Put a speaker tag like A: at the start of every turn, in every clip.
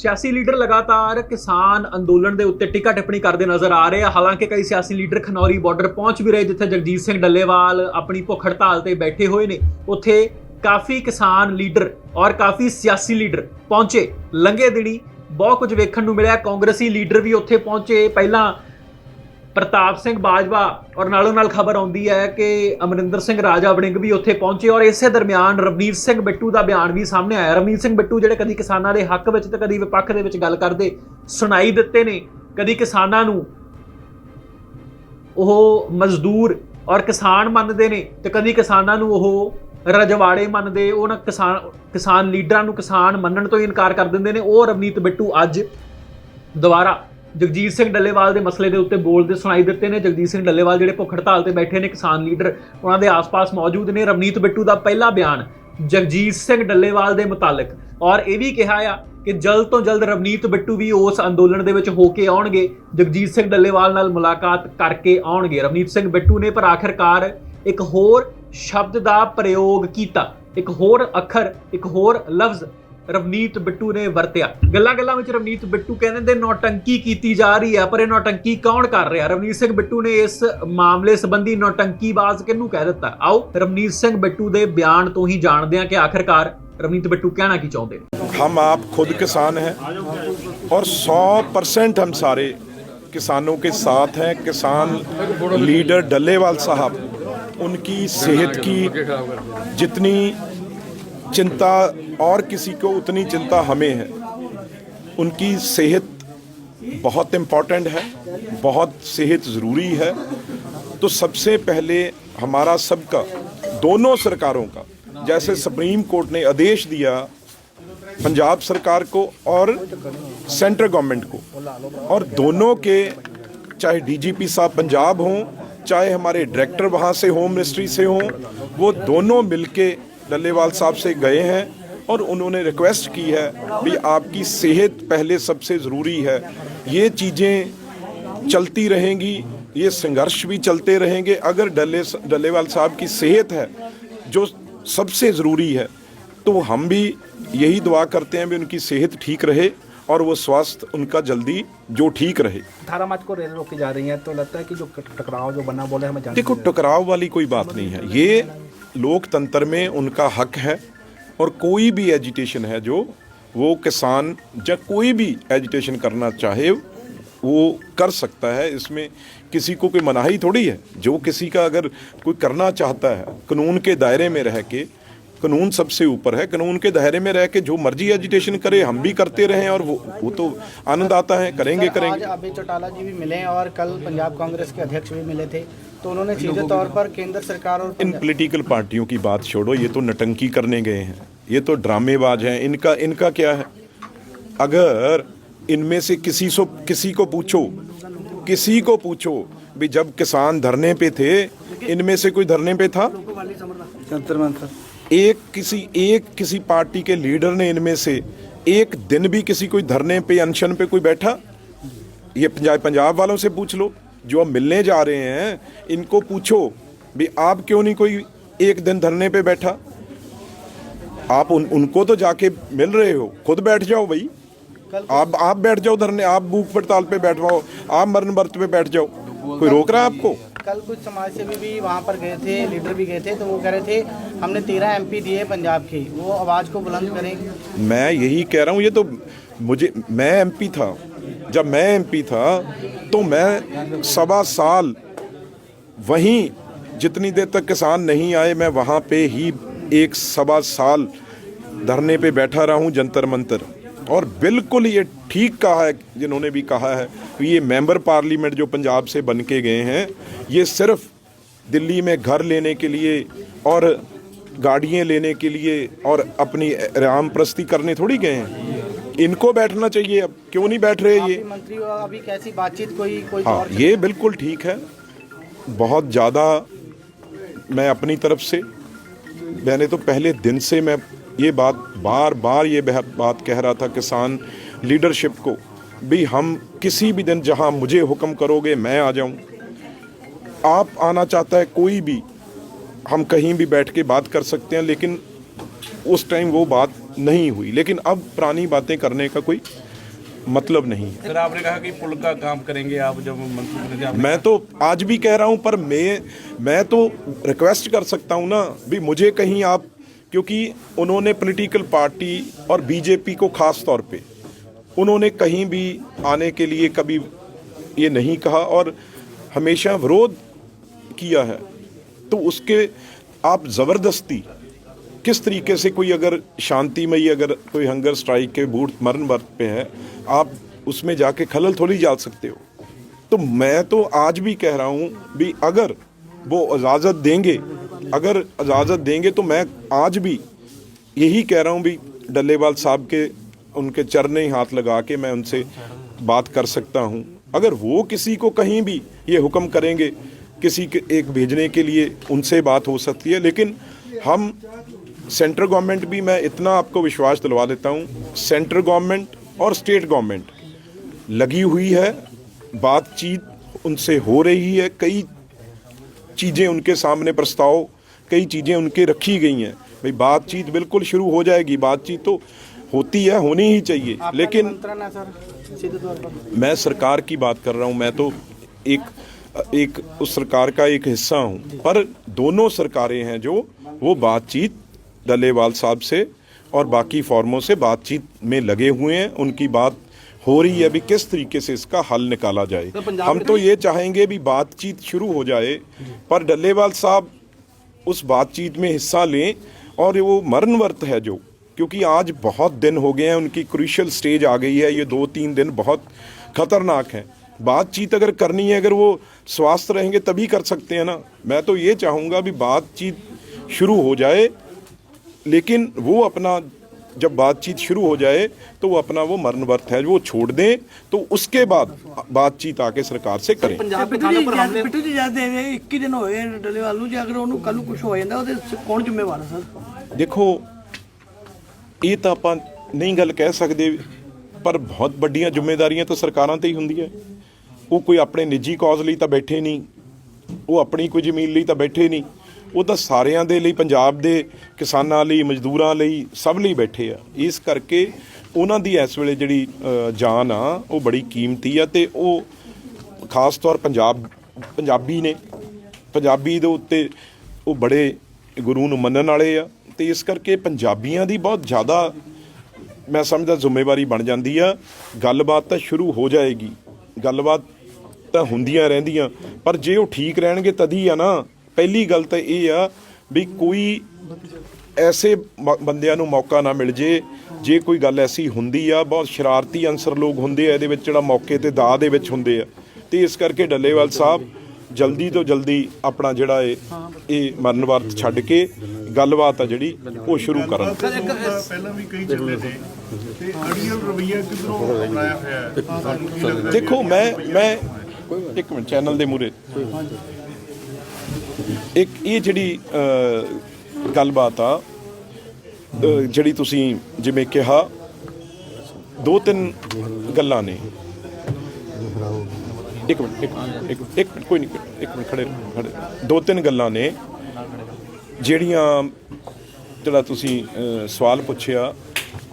A: सियासी लीडर लगातार किसान अंदोलन के उत्ते टिक्का टिप्पणी करते नजर आ रहे हैं। हालांकि कई सियासी लीडर खनौरी बॉर्डर पहुंच भी रहे, जिथे जगजीत सिंह डल्लेवाल अपनी भुख हड़ताल से बैठे हुए ने। उत्थे काफ़ी किसान लीडर और काफ़ी सियासी लीडर पहुंचे। लंघे दिनी बहुत कुछ वेखण नूं मिलिया। कांग्रेसी लीडर भी उत्थे पहुंचे। पहला प्रताप सिंह बाजवा और नालों नाल खबर आउंदी है कि अमरिंदर सिंह राजा वड़िंग भी उत्थे पहुंचे। और इस दरम्यान रवनीत सिंह बिट्टू का बयान भी सामने आया। रवनीत सिंह बिट्टू जिहड़े कदी किसानां दे हक विच ते कदी विपक्ष दे विच गल करदे सुनाई दित्ते ने। कदी किसानां नूं ओह मजदूर और किसान मनदे ने ते कदी किसानां नूं ओह रजवाड़े मनदे। उन्हां किसान लीडरां नूं किसान मनण तो ही इनकार कर दिंदे ने। ओह रवनीत बिट्टू अज दोबारा जगजीत सिंह डल्लेवाल के मसले के उत्ते बोलते सुनाई दिते ने। जगजीत सिंह डल्लेवाल जिहड़े भुख हड़ताल से बैठे ने, किसान लीडर उन्हां दे आस पास मौजूद ने। रवनीत बिट्टू का पहला बयान जगजीत सिंह डल्लेवाल के मुतालिक, और यह भी कहा आ कि जल्द तो जल्द रवनीत बिट्टू भी उस अंदोलन दे विच होके आउणगे, जगजीत सिंह डल्लेवाल नाल मुलाकात करके आउणगे। रवनीत सिंह बिट्टू ने पर आखिरकार एक होर शब्द का प्रयोग किया, एक होर अखर, एक होर लफ्ज रवनीत बिट्टू ने वरत्या। गल्लां विच रवनीत बिट्टू कहते नौटंकी की जा रही है, पर यह नौटंकी कौन कर रहा? रवनीत सिंह बिट्टू ने इस मामले संबंधी नौटंकीबाज किहनूं कह दिता? आओ रवनीत सिंह बिट्टू के बयान तो ही जानते हैं कि आखिरकार रवनीत बिट्टू कहना की चाहते हैं।
B: हम आप खुद किसान हैं और 100% हम सारे किसानों के साथ हैं। किसान लीडर डल्लेवाल साहब, उनकी सेहत की जितनी चिंता और किसी को उतनी चिंता हमें है। उनकी सेहत बहुत इम्पॉर्टेंट है, बहुत सेहत ज़रूरी है। तो सबसे पहले हमारा सबका, दोनों सरकारों का, जैसे सुप्रीम कोर्ट ने आदेश दिया पंजाब सरकार को और सेंट्रल गवर्नमेंट को, और दोनों के, चाहे डीजीपी साहब पंजाब हों, चाहे हमारे डायरेक्टर वहाँ से होम मिनिस्ट्री से हों, वो दोनों मिलके डल्लेवाल साहब से गए हैं और उन्होंने रिक्वेस्ट की है भी आपकी सेहत पहले सबसे ज़रूरी है। ये चीज़ें चलती रहेंगी, ये संघर्ष भी चलते रहेंगे। अगर डल्लेवाल साहब की सेहत है जो सबसे ज़रूरी है, तो हम भी यही दुआ करते हैं भी उनकी सेहत ठीक रहे और वो स्वास्थ्य उनका जल्दी जो ठीक रहे।
C: 18 मार्च को रेल रोकी जा रही है, तो लगता है कि जो टकराव जो बना बोले हमें
B: देखो, टकराव वाली कोई बात नहीं है। ये लोकतंत्र में उनका हक है, और कोई भी एजिटेशन है जो वो किसान या कोई भी एजिटेशन करना चाहे वो कर सकता है। इसमें किसी को कोई मनाही थोड़ी है। जो किसी का अगर कोई करना चाहता है कानून के दायरे में रह के, कानून सबसे ऊपर है, कानून के दायरे में रह के जो मर्जी एजिटेशन करे, हम भी करते रहें और वो तो आनंद आता है, करेंगे।
C: आज अभय चौटाला जी भी मिले और कल पंजाब कांग्रेस के अध्यक्ष भी मिले थे, तो उन्होंने सीधे तौर पर केंद्र सरकार और
B: इन पॉलिटिकल पार्टियों की बात छोड़ो, ये तो नटंकी करने गए हैं, ये तो ड्रामेबाज हैं। इनका क्या है? अगर इनमें से किसी को पूछो भी जब किसान धरने पे थे, इनमें से कोई धरने पे था? किसी पार्टी के लीडर ने इनमें से एक दिन भी किसी कोई धरने पे, अनशन पे कोई बैठा? ये पंजाब वालों से पूछ लो जो अब मिलने जा रहे हैं, इनको पूछो भी आप क्यों नहीं कोई एक दिन धरने पे बैठा? आप उनको तो जाके मिल रहे हो, खुद बैठ जाओ भाई। आप बैठ जाओ धरने, आप भूख हड़ताल पे बैठ जाओ, आप मरण व्रत पे बैठ जाओ, कोई रोक रहा है आपको?
C: कल कुछ समाज सेवी भी वहाँ पर गए थे, लीडर भी गए थे, तो वो कह रहे थे हमने 13 MP दिए पंजाब के, वो आवाज़ को बुलंद करेंगे।
B: मैं यही कह रहा हूँ। ये तो मैं MP था, जब मैं MP था तो मैं 1.25 साल वहीं, जितनी देर तक किसान नहीं आए मैं वहाँ पे ही 1.25 साल धरने पे बैठा रहा हूँ, जंतर मंतर। और बिल्कुल ये ठीक कहा है जिन्होंने भी कहा है कि ये मेंबर पार्लियामेंट जो पंजाब से बन के गए हैं, ये सिर्फ दिल्ली में घर लेने के लिए और गाड़ियाँ लेने के लिए और अपनी राम प्रस्ती करने थोड़ी गए हैं। इनको बैठना चाहिए। अब क्यों नहीं बैठ रहे ये
C: मंत्री? अभी कैसी बातचीत कोई
B: हाँ, ये बिल्कुल ठीक है। बहुत ज़्यादा मैं अपनी तरफ से, मैंने तो पहले दिन से मैं ये बात बार ये बात कह रहा था किसान लीडरशिप को भी, हम किसी भी दिन जहां मुझे हुक्म करोगे मैं आ जाऊं। आप आना चाहता है कोई भी, हम कहीं भी बैठ के बात कर सकते हैं, लेकिन उस टाइम वो बात नहीं हुई। लेकिन अब पुरानी बातें करने का कोई मतलब नहीं है।
D: सर आपने कहा कि पुल का काम करेंगे आप जब मंत्री बने थे आपने
B: मैं तो आज भी कह रहा हूं, पर मैं तो रिक्वेस्ट कर सकता हूं ना भी मुझे कहीं आप, क्योंकि उन्होंने पॉलिटिकल पार्टी और बीजेपी को खास तौर पे उन्होंने कहीं भी आने के लिए कभी ये नहीं कहा और हमेशा विरोध किया है। तो उसके आप ज़बरदस्ती किस तरीके से कोई अगर शांतिमयी अगर कोई हंगर स्ट्राइक के बूट मरण वर्त पे है, आप उसमें जाके खलल थोड़ी डाल सकते हो। तो मैं तो आज भी कह रहा हूँ भी अगर वो इजाज़त देंगे तो मैं आज भी यही कह रहा हूँ भी डल्लेवाल साहब के उनके चरने हाथ लगा के मैं उनसे बात कर सकता हूँ। अगर वो किसी को कहीं भी ये हुक्म करेंगे किसी के एक भेजने के लिए, उनसे बात हो सकती है। लेकिन हम सेंट्रल गवर्नमेंट भी, मैं इतना आपको विश्वास दिलवा देता हूँ, सेंट्रल गवर्नमेंट और स्टेट गवर्नमेंट लगी हुई है, बातचीत उनसे हो रही है, कई चीज़ें उनके सामने प्रस्ताव, कई चीज़ें उनके रखी गई हैं। भाई बातचीत बिल्कुल शुरू हो जाएगी, बातचीत तो होती है, होनी ही चाहिए। लेकिन
C: निमंत्रण है सर सीधे तौर पर।
B: मैं सरकार की बात कर रहा हूँ, मैं तो एक उस सरकार का एक हिस्सा हूँ, पर दोनों सरकारें हैं जो वो बातचीत डल्लेवाल साहब से और बाकी फॉर्मों से बातचीत में लगे हुए हैं। उनकी बात हो रही है भी किस तरीके से इसका हल निकाला जाए। हम तो ये चाहेंगे भी बातचीत शुरू हो जाए, पर डल्लेवाल साहब उस बातचीत में हिस्सा लें और वो मरण वर्त है जो, क्योंकि आज बहुत दिन हो गए हैं, उनकी क्रूशियल स्टेज आ गई है, ये 2-3 दिन बहुत खतरनाक हैं। बातचीत अगर करनी है, अगर वो स्वस्थ रहेंगे तभी कर सकते हैं ना। मैं तो ये चाहूँगा भी बातचीत शुरू हो जाए, लेकिन वो अपना जब बातचीत शुरू हो जाए तो वो अपना वो मरण वर्त है वो छोड़ दें, तो उसके बाद बातचीत आके सरकार से करें।
E: ਪਿੱਟੂ ਜੀ ਜਦ 21 ਦਿਨ ਹੋਏ ਡੱਲੇਵਾਲ ਨੂੰ, ਜੇ ਅਗਰ ਉਹਨੂੰ ਕੱਲ ਨੂੰ ਕੁਝ ਹੋ ਜਾਂਦਾ ਉਹਦੇ ਕੌਣ ਜ਼ਿੰਮੇਵਾਰ ਹੈ ਸਰ?
B: ਦੇਖੋ ਇਹ ਤਾਂ ਆਪਾਂ ਨਹੀਂ ਗੱਲ ਕਹਿ ਸਕਦੇ, ਪਰ ਬਹੁਤ ਵੱਡੀਆਂ ਜ਼ਿੰਮੇਵਾਰੀਆਂ ਤਾਂ ਸਰਕਾਰਾਂ ਤੇ ਹੀ ਹੁੰਦੀਆਂ। ਉਹ ਕੋਈ ਆਪਣੇ ਨਿੱਜੀ ਕੌਜ਼ ਲਈ ਤਾਂ ਬੈਠੇ ਨਹੀਂ, ਉਹ ਆਪਣੀ ਕੋਈ ਜ਼ਮੀਨ ਲਈ ਤਾਂ ਬੈਠੇ ਨਹੀਂ, ਉਹ ਤਾਂ ਸਾਰਿਆਂ ਦੇ ਲਈ, ਪੰਜਾਬ ਦੇ ਕਿਸਾਨਾਂ ਲਈ, ਮਜ਼ਦੂਰਾਂ ਲਈ, ਸਭ ਲਈ ਬੈਠੇ ਆ। ਇਸ ਕਰਕੇ ਉਹਨਾਂ ਦੀ ਇਸ ਵੇਲੇ ਜਿਹੜੀ ਜਾਨ ਆ ਉਹ ਬੜੀ ਕੀਮਤੀ ਆ, ਤੇ ਉਹ ਖਾਸ ਤੌਰ ਪੰਜਾਬੀ ਨੇ, ਪੰਜਾਬੀ ਦੇ ਉੱਤੇ ਉਹ ਬੜੇ ਗੁਰੂ ਨੂੰ ਮੰਨਣ ਵਾਲੇ ਆ, ਤੇ ਇਸ ਕਰਕੇ ਪੰਜਾਬੀਆਂ ਦੀ ਬਹੁਤ ਜ਼ਿਆਦਾ ਮੈਂ ਸਮਝਦਾ ਜ਼ਿੰਮੇਵਾਰੀ ਬਣ ਜਾਂਦੀ ਆ। ਗੱਲਬਾਤ ਤਾਂ ਸ਼ੁਰੂ ਹੋ ਜਾਏਗੀ, ਗੱਲਬਾਤ ਤਾਂ ਹੁੰਦੀਆਂ ਰਹਿੰਦੀਆਂ, ਪਰ ਜੇ ਉਹ ਠੀਕ ਰਹਿਣਗੇ ਤਦੀ ਆ ਨਾ। ਪਹਿਲੀ ਗੱਲ ਤਾਂ ਇਹ ਆ ਵੀ ਕੋਈ ਐਸੇ ਬੰਦਿਆਂ ਨੂੰ ਮੌਕਾ ਨਾ ਮਿਲ ਜੇ ਕੋਈ ਗੱਲ ਐਸੀ ਹੁੰਦੀ ਆ, ਬਹੁਤ ਸ਼ਰਾਰਤੀ ਅਨਸਰ ਲੋਕ ਹੁੰਦੇ ਆ ਇਹਦੇ ਵਿੱਚ, ਜਿਹੜਾ ਮੌਕੇ ਤੇ ਦਾਅ ਦੇ ਵਿੱਚ ਹੁੰਦੇ ਆ। ਤੇ ਇਸ ਕਰਕੇ ਡੱਲੇਵਾਲ ਸਾਹਿਬ ਜਲਦੀ ਤੋਂ ਜਲਦੀ ਆਪਣਾ ਜਿਹੜਾ ਇਹ ਮਰਨ ਵਰਤ ਛੱਡ ਕੇ ਗੱਲਬਾਤ ਆ ਜਿਹੜੀ ਉਹ ਸ਼ੁਰੂ ਕਰਨ।
F: ਪਹਿਲਾਂ ਵੀ ਕਈ ਚੱਲੇ ਨੇ ਤੇ ਅੜੀਅਲ ਰਵੱਈਆ ਕਿਧਰੋਂ ਅਪਣਾਇਆ ਹੋਇਆ ਹੈ, ਤੁਹਾਨੂੰ ਕੀ ਲੱਗਦਾ?
B: ਦੇਖੋ ਮੈਂ ਇੱਕ ਮਿੰਟ ਚੈਨਲ ਦੇ ਮੂਹਰੇ ਇੱਕ ਇਹ ਜਿਹੜੀ ਗੱਲਬਾਤ ਆ, ਜਿਹੜੀ ਤੁਸੀਂ ਜਿਵੇਂ ਕਿਹਾ 2-3 ਗੱਲਾਂ ਨੇ। ਇੱਕ ਮਿੰਟ ਕੋਈ ਨਹੀਂ, ਇੱਕ ਮਿੰਟ ਖੜੇ 2-3 ਗੱਲਾਂ ਨੇ ਜਿਹੜਾ ਤੁਸੀਂ ਸਵਾਲ ਪੁੱਛਿਆ,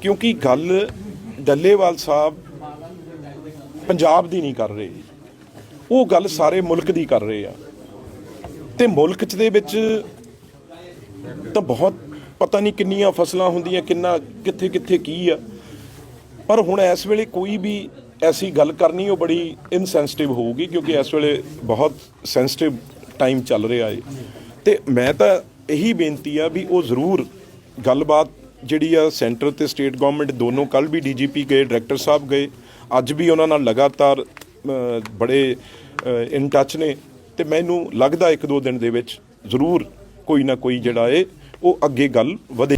B: ਕਿਉਂਕਿ ਗੱਲ ਡੱਲੇਵਾਲ ਸਾਹਿਬ ਪੰਜਾਬ ਦੀ ਨਹੀਂ ਕਰ ਰਹੇ, ਉਹ ਗੱਲ ਸਾਰੇ ਮੁਲਕ ਦੀ ਕਰ ਰਹੇ ਆ। ਤੇ ਮੁਲਕ 'ਚ ਦੇ ਵਿੱਚ ਤਾਂ ਬਹੁਤ ਪਤਾ ਨਹੀਂ ਕਿੰਨੀਆਂ ਫਸਲਾਂ ਹੁੰਦੀਆਂ, ਕਿੰਨਾ ਕਿੱਥੇ ਕੀ ਆ, ਪਰ ਹੁਣ ਇਸ ਵੇਲੇ ਕੋਈ ਵੀ ਐਸੀ ਗੱਲ ਕਰਨੀ ਉਹ ਬੜੀ ਇਨਸੈਂਸਿਟਿਵ ਹੋਊਗੀ, ਕਿਉਂਕਿ ਇਸ ਵੇਲੇ ਬਹੁਤ ਸੈਂਸਿਟਿਵ ਟਾਈਮ ਚੱਲ ਰਿਹਾ ਹੈ। ਤੇ ਮੈਂ ਤਾਂ ਇਹੀ ਬੇਨਤੀ ਆ ਵੀ ਉਹ ਜ਼ਰੂਰ ਗੱਲਬਾਤ ਜਿਹੜੀ ਆ ਸੈਂਟਰ ਤੇ ਸਟੇਟ ਗਵਰਨਮੈਂਟ ਦੋਨੋਂ, ਕੱਲ ਵੀ DGP ਗਏ, ਡਾਇਰੈਕਟਰ ਸਾਹਿਬ ਗਏ, ਅੱਜ ਵੀ ਉਹਨਾਂ ਨਾਲ ਲਗਾਤਾਰ ਬੜੇ ਇਨ ਟੱਚ ਨੇ, ਤੇ ਮੈਨੂੰ ਲੱਗਦਾ 1-2 ਦਿਨ ਦੇ ਵਿੱਚ ਜ਼ਰੂਰ ਕੋਈ ਨਾ ਕੋਈ ਜਿਹੜਾ ਉਹ ਅੱਗੇ ਗੱਲ ਵਧੇ।